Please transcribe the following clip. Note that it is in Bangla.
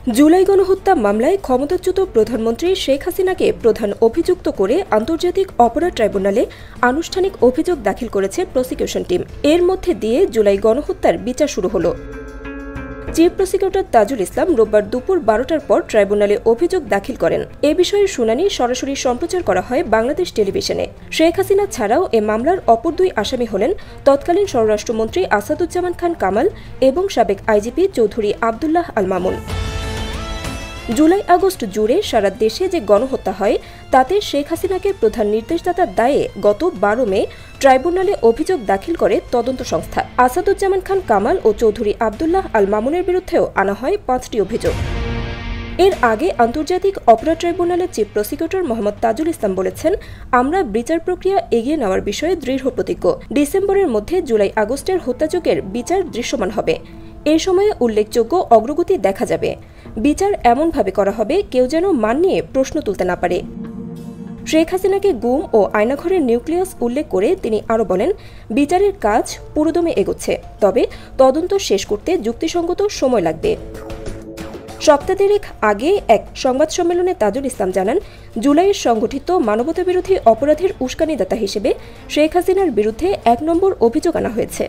জুলাই গণহত্যা মামলায় ক্ষমতাচ্যুত প্রধানমন্ত্রী শেখ হাসিনাকে প্রধান অভিযুক্ত করে আন্তর্জাতিক অপরাধ ট্রাইব্যুনালে আনুষ্ঠানিক অভিযোগ দাখিল করেছে প্রসিকিউশন টিম। এর মধ্যে দিয়ে জুলাই গণহত্যার বিচার শুরু হলো। চিফ প্রসিকিউটর তাজুল ইসলাম রোববার দুপুর 12টার পর ট্রাইব্যুনালে অভিযোগ দাখিল করেন। এ বিষয়ে শুনানি সরাসরি সম্প্রচার করা হয় বাংলাদেশ টেলিভিশনে। শেখ হাসিনা ছাড়াও এ মামলার অপর দুই আসামি হলেন তৎকালীন স্বরাষ্ট্রমন্ত্রী আসাদুজ্জামান খান কামাল এবং সাবেক IGP Chowdhury Abdullah Al Mamun. July August জুড়ে সারা দেশে যে গণহত্যা হয় তাতে শেখ হাসিনাকে প্রধান নির্দেশদাতার দায়ে গত 12 মে ট্রাইব্যুনালে অভিযোগ দাখিল করে তদন্ত সংস্থা। আসাদুজ্জামান খান কামাল ও চৌধুরী আবদুল্লাহ আল মামুনের বিরুদ্ধেও আনা হয় 5টি অভিযোগ। এর আগে আন্তর্জাতিক অপরাধ ট্রাইব্যুনালের চিফ প্রসিকিউটর মোহাম্মদ তাজুল ইসলাম বলেছেন, আমরা বিচার প্রক্রিয়া এগিয়ে নেওয়ার বিষয়ে দৃঢ় প্রতিজ্ঞ। ডিসেম্বরের মধ্যে জুলাই আগস্টের হত্যাযজ্ঞের বিচার দৃশ্যমান হবে। এ সময়ে উল্লেখযোগ্য অগ্রগতি দেখা যাবে। বিচার এমনভাবে করা হবে কেউ যেন মান নিয়ে প্রশ্ন তুলতে না পারে। শেখ হাসিনাকে গুম ও আয়নাঘরের নিউক্লিয়াস উল্লেখ করে তিনি আরও বলেন, বিচারের কাজ পুরোদমে এগোচ্ছে, তবে তদন্ত শেষ করতে যুক্তিসঙ্গত সময় লাগবে। সপ্তাহ দেড়েক আগে এক সংবাদ সম্মেলনে তাজুল ইসলাম জানান, জুলাইয়ের সংগঠিত মানবতাবিরোধী অপরাধের উস্কানিদাতা হিসেবে শেখ হাসিনার বিরুদ্ধে 1 নম্বর অভিযোগ আনা হয়েছে।